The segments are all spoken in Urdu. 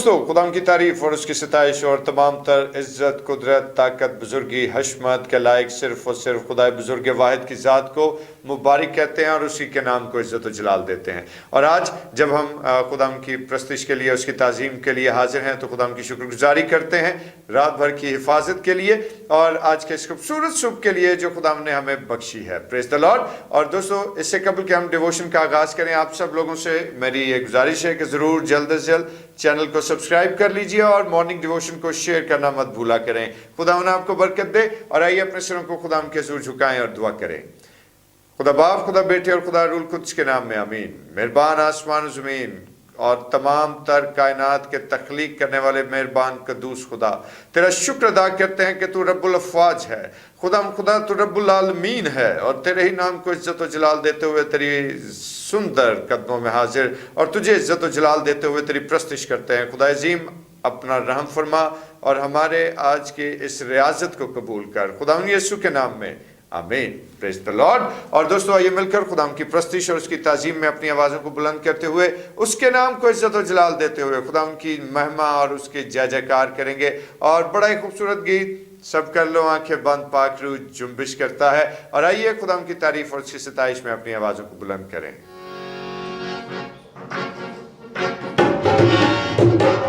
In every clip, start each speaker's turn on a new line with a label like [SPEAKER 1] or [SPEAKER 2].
[SPEAKER 1] دوستو خدا کی تعریف اور اس کی ستائش اور تمام تر عزت قدرت طاقت بزرگی حشمت کے لائق صرف اور صرف خدا بزرگ واحد کی ذات کو مبارک کہتے ہیں اور اسی کے نام کو عزت و جلال دیتے ہیں۔ اور آج جب ہم خدا کی پرستش کے لیے اس کی تعظیم کے لیے حاضر ہیں تو خدا کی شکر گزاری کرتے ہیں رات بھر کی حفاظت کے لیے اور آج کے اس خوبصورت صبح کے لیے جو خدا نے ہمیں بخشی ہے۔ پریز دی لارڈ۔ اور دوستو اس سے قبل کہ ہم ڈیووشن کا آغاز کریں آپ سب لوگوں سے میری یہ گزارش ہے کہ ضرور جلد از جلد چینل کو سبسکرائب کر لیجئے اور مارننگ ڈیووشن کو شیئر کرنا مت بھولا کریں۔ خدا انہیں آپ کو برکت دے اور آئیے اپنے سروں کو خدا کے حضور جھکائیں اور دعا کریں۔ خدا باپ، خدا بیٹے اور خدا روح القدس کے نام میں آمین۔ مہربان آسمان و زمین اور تمام تر کائنات کے تخلیق کرنے والے مہربان قدوس خدا، تیرا شکر ادا کرتے ہیں کہ تو رب الافواج ہے، خدا تو رب العالمین ہے، اور تیرے ہی نام کو عزت و جلال دیتے ہوئے تیری سندر قدموں میں حاضر اور تجھے عزت و جلال دیتے ہوئے تیری پرستش کرتے ہیں۔ خدا عظیم اپنا رحم فرما اور ہمارے آج کی اس ریاضت کو قبول کر، خدا یسوع کے نام میں آمین۔ پریز دی لارڈ۔ اور دوستو آئیے مل کر خدا کی پرستش اور اس کی تعظیم میں اپنی آوازوں کو بلند کرتے ہوئے اس کے نام کو عزت و جلال دیتے ہوئے خدا کی مہما اور اس کے جے جے کار کریں گے۔ اور بڑا ہی خوبصورت گیت سب کر لو آنکھیں بند، پاک روح جنبش کرتا ہے، اور آئیے خدا کی تعریف اور اس کی ستائش میں اپنی آوازوں کو بلند کریں۔
[SPEAKER 2] Come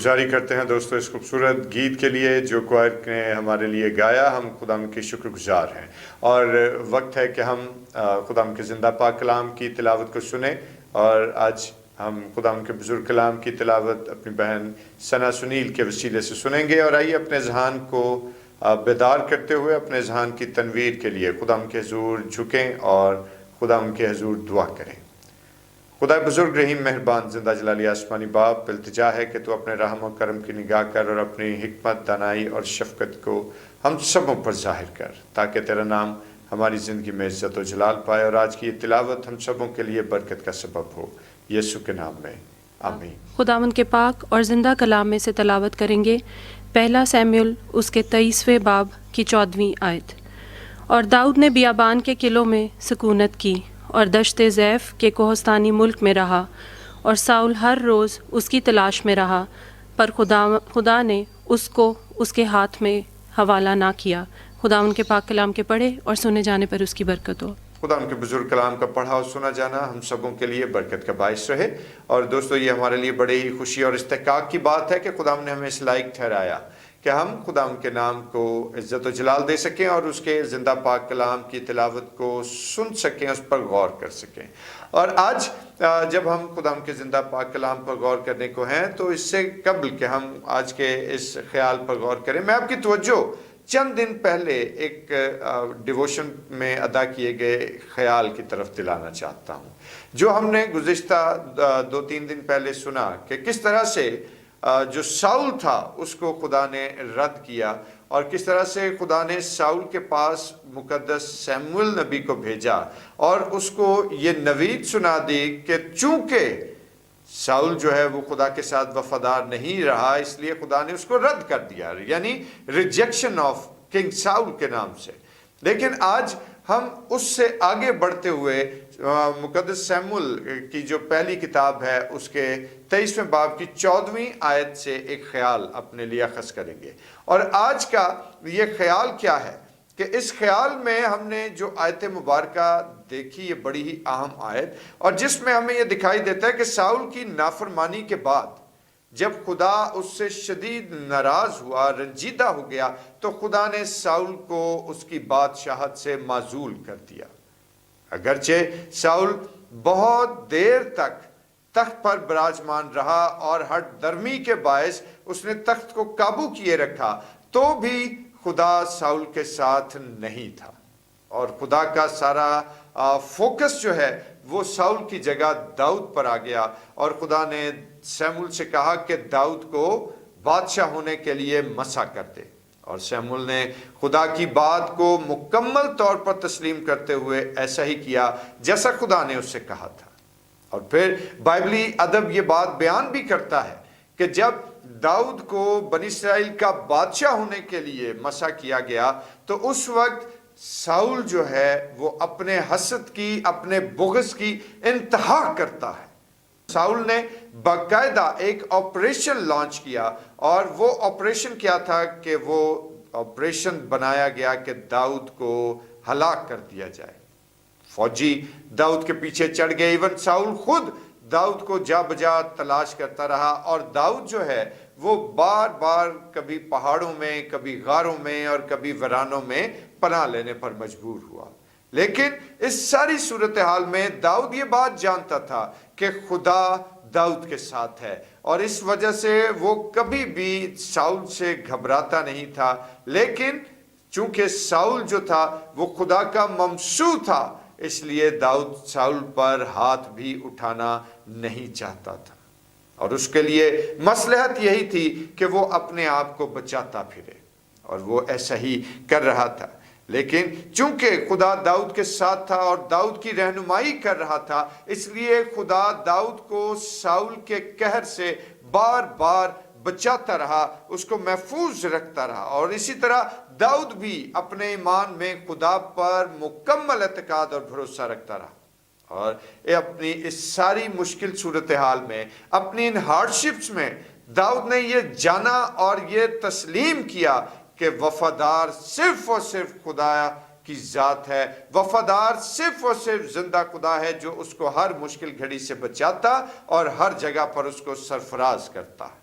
[SPEAKER 1] گزاری کرتے ہیں دوستو اس خوبصورت گیت کے لیے جو کوائر نے ہمارے لیے گایا. ہم خدا کے شکر گزار ہیں اور وقت ہے کہ ہم خدا کے زندہ پاک کلام کی تلاوت کو سنیں. اور آج ہم خدا کے بزرگ کلام کی تلاوت اپنی بہن ثنا سنیل کے وسیلے سے سنیں گے. اور آئیے اپنے ذہان کو بیدار کرتے ہوئے اپنے ذہان کی تنویر کے لیے خدا کے حضور جھکیں اور خدا کے حضور دعا کریں. خدا بزرگ رحیم مہربان زندہ جلالی آسمانی باپ، التجا ہے کہ تو اپنے رحم و کرم کی نگاہ کر اور اپنی حکمت، دانائی اور شفقت کو ہم سبوں پر ظاہر کر، تاکہ تیرا نام ہماری زندگی میں عزت و جلال پائے. اور آج کی یہ تلاوت ہم سبوں کے لیے برکت کا سبب ہو، یسوع کے نام میں آمین.
[SPEAKER 2] خداوند کے پاک اور زندہ کلام میں سے تلاوت کریں گے. پہلا سیموئیل اس کے 23ویں باب کی 14ویں آیت. اور داؤد نے بیابان کے قلعوں میں سکونت کی اور دشت زیف کے کوہستانی ملک میں رہا، اور ساؤل ہر روز اس کی تلاش میں رہا، پر خدا نے اس کو اس کے ہاتھ میں حوالہ نہ کیا. خدا ان کے پاک کلام کے پڑھے اور سنے جانے پر اس کی برکت ہو.
[SPEAKER 1] خدا ان کے بزرگ کلام کا پڑھا اور سنا جانا ہم سبوں کے لیے برکت کا باعث رہے. اور دوستو یہ ہمارے لیے بڑی ہی خوشی اور استحقاق کی بات ہے کہ خدا نے ہمیں اس لائق ٹھہرایا کہ ہم خدا ان کے نام کو عزت و جلال دے سکیں اور اس کے زندہ پاک کلام کی تلاوت کو سن سکیں، اس پر غور کر سکیں. اور آج جب ہم خدا ان کے زندہ پاک کلام پر غور کرنے کو ہیں تو اس سے قبل کہ ہم آج کے اس خیال پر غور کریں، میں آپ کی توجہ چند دن پہلے ایک ڈیووشن میں ادا کیے گئے خیال کی طرف دلانا چاہتا ہوں، جو ہم نے گزشتہ 2-3 دن پہلے سنا کہ کس طرح سے جو ساؤل تھا اس کو خدا نے رد کیا، اور کس طرح سے خدا نے ساؤل کے پاس مقدس سیموئیل نبی کو بھیجا اور اس کو یہ نوید سنا دی کہ چونکہ ساؤل جو ہے وہ خدا کے ساتھ وفادار نہیں رہا، اس لیے خدا نے اس کو رد کر دیا، یعنی ریجیکشن آف کنگ ساؤل کے نام سے. لیکن آج ہم اس سے آگے بڑھتے ہوئے مقدس سیموئیل کی جو پہلی کتاب ہے اس کے 23ویں باب کی 14ویں آیت سے ایک خیال اپنے لیے اخذ کریں گے. اور آج کا یہ خیال کیا ہے کہ اس خیال میں ہم نے جو آیت مبارکہ دیکھی، یہ بڑی ہی اہم آیت، اور جس میں ہمیں یہ دکھائی دیتا ہے کہ ساؤل کی نافرمانی کے بعد جب خدا اس سے شدید ناراض ہوا، رنجیدہ ہو گیا، تو خدا نے ساؤل کو اس کی بادشاہت سے معزول کر دیا. اگرچہ ساؤل بہت دیر تک تخت پر براجمان رہا اور ہٹ درمی کے باعث اس نے تخت کو قابو کیے رکھا، تو بھی خدا ساؤل کے ساتھ نہیں تھا، اور خدا کا سارا فوکس جو ہے وہ ساؤل کی جگہ داؤد پر آ گیا. اور خدا نے سیموئیل سے کہا کہ داؤد کو بادشاہ ہونے کے لیے مسا کر دے، اور سیموئیل نے خدا کی بات کو مکمل طور پر تسلیم کرتے ہوئے ایسا ہی کیا جیسا خدا نے اس سے کہا تھا. اور پھر بائبلی ادب یہ بات بیان بھی کرتا ہے کہ جب داؤد کو بنی اسرائیل کا بادشاہ ہونے کے لیے مسا کیا گیا تو اس وقت ساؤل جو ہے وہ اپنے حسد کی، اپنے بغض کی انتہا کرتا ہے. ساؤل نے باقاعدہ ایک آپریشن لانچ کیا، اور وہ آپریشن کیا تھا کہ وہ آپریشن بنایا گیا کہ داؤد کو ہلاک کر دیا جائے. فوجی داؤد کے پیچھے چڑھ گئے، ایون ساؤل خود داؤد کو جا بجا تلاش کرتا رہا، اور داؤد جو ہے وہ بار بار کبھی پہاڑوں میں، کبھی غاروں میں اور کبھی ویرانوں میں پناہ لینے پر مجبور ہوا. لیکن اس ساری صورتحال میں داؤد یہ بات جانتا تھا کہ خدا داؤد کے ساتھ ہے، اور اس وجہ سے وہ کبھی بھی ساؤل سے گھبراتا نہیں تھا. لیکن چونکہ ساؤل جو تھا وہ خدا کا ممسوح تھا، اس لیے داؤد ساؤل پر ہاتھ بھی اٹھانا نہیں چاہتا تھا، اور اس کے لیے مصلحت یہی تھی کہ وہ اپنے آپ کو بچاتا پھرے، اور وہ ایسا ہی کر رہا تھا. لیکن چونکہ خدا داؤد کے ساتھ تھا اور داؤد کی رہنمائی کر رہا تھا، اس لیے خدا داؤد کو ساؤل کے قہر سے بار بار بچاتا رہا، اس کو محفوظ رکھتا رہا. اور اسی طرح داؤد بھی اپنے ایمان میں خدا پر مکمل اعتقاد اور بھروسہ رکھتا رہا، اور اپنی اس ساری مشکل صورتحال میں، اپنی ان ہارڈشپس میں داؤد نے یہ جانا اور یہ تسلیم کیا کہ وفادار صرف اور صرف خدا کی ذات ہے، وفادار صرف اور صرف زندہ خدا ہے جو اس کو ہر مشکل گھڑی سے بچاتا اور ہر جگہ پر اس کو سرفراز کرتا ہے.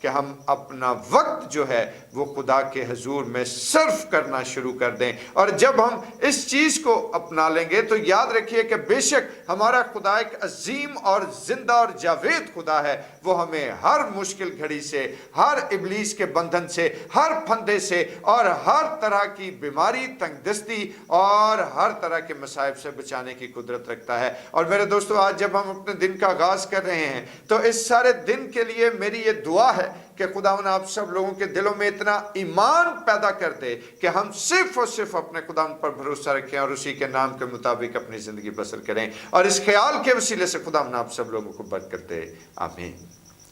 [SPEAKER 1] کہ ہم اپنا وقت جو ہے وہ خدا کے حضور میں صرف کرنا شروع کر دیں. اور جب ہم اس چیز کو اپنا لیں گے تو یاد رکھیے کہ بے شک ہمارا خدا ایک عظیم اور زندہ اور جاوید خدا ہے. وہ ہمیں ہر مشکل گھڑی سے، ہر ابلیس کے بندھن سے، ہر پھندے سے اور ہر طرح کی بیماری، تنگ دستی اور ہر طرح کے مصائب سے بچانے کی قدرت رکھتا ہے. اور میرے دوستو، آج جب ہم اپنے دن کا آغاز کر رہے ہیں تو اس سارے دن کے لیے میری یہ دعا ہے کہ خداوند آپ سب لوگوں کے دلوں میں اتنا ایمان پیدا کر دے کہ ہم صرف اور صرف اپنے خداوند پر بھروسہ رکھیں اور اسی کے نام کے مطابق اپنی زندگی بسر کریں. اور اس خیال کے وسیلے سے خداوند آپ سب لوگوں کو برکت دے. آمین.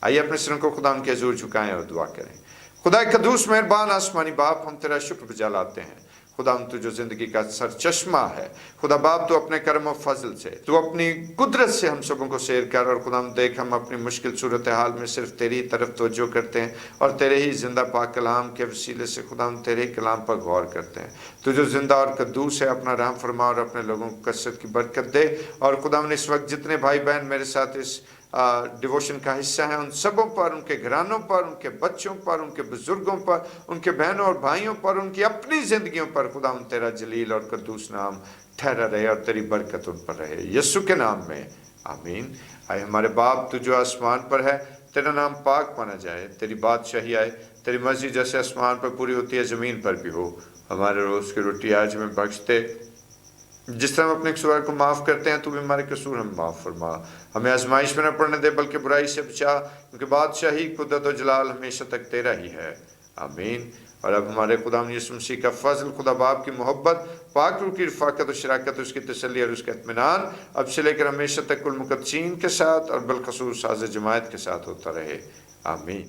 [SPEAKER 1] آئیے اپنے سروں کو خداوند کے حضور جھکائیں اور دعا کریں. خدا قدوس مہربان آسمانی باپ، ہم تیرا شکر بجا لاتے ہیں خدا تو جو زندگی کا سر چشمہ ہے. خدا باپ تو اپنے کرم و فضل سے، تو اپنی قدرت سے ہم سبوں کو سیر کر. اور خدا دیکھ، ہم اپنی مشکل صورتحال میں صرف تیری طرف توجہ کرتے ہیں اور تیرے ہی زندہ پاک کلام کے وسیلے سے خدا ہم تیرے کلام پر غور کرتے ہیں. تو جو زندہ اور قدوس ہے، اپنا رحم فرما اور اپنے لوگوں کو کثرت کی برکت دے. اور خدا اس وقت جتنے بھائی بہن میرے ساتھ اس ڈیووشن کا حصہ ہیں، ان سبوں پر، ان کے گھرانوں پر، ان کے بچوں پر، ان کے بزرگوں پر، ان کے بہنوں اور بھائیوں پر، ان کی اپنی زندگیوں پر خدا تیرا جلیل اور قدوس نام ٹھہرا رہے اور تیری برکت ان پر رہے. یسوع کے نام میں آمین. آئے ہمارے باپ تو جو آسمان پر ہے، تیرا نام پاک مانا جائے، تیری بادشاہی آئے، تیری مرضی جیسے آسمان پر پوری ہوتی ہے زمین پر بھی ہو. ہمارے روز کی روٹی آج ہمیں بخش دے، جس طرح ہم اپنے قصور کو معاف کرتے ہیں تو بھی ہمارے قصور ہم معاف فرما. ہمیں آزمائش میں نہ پڑنے دے بلکہ برائی سے بچا، کیونکہ بادشاہی، قدرت و جلال ہمیشہ تک تیرا ہی ہے. آمین. اور اب ہمارے خدا یسوع مسیح کا فضل، خدا باپ کی محبت، پاک روح کی رفاقت و شراکت، اس کی تسلی اور اس کا اطمینان اب سے لے کر ہمیشہ تک کل مقدسین کے ساتھ اور بالخصوص ساز جماعت کے ساتھ ہوتا رہے. آمین.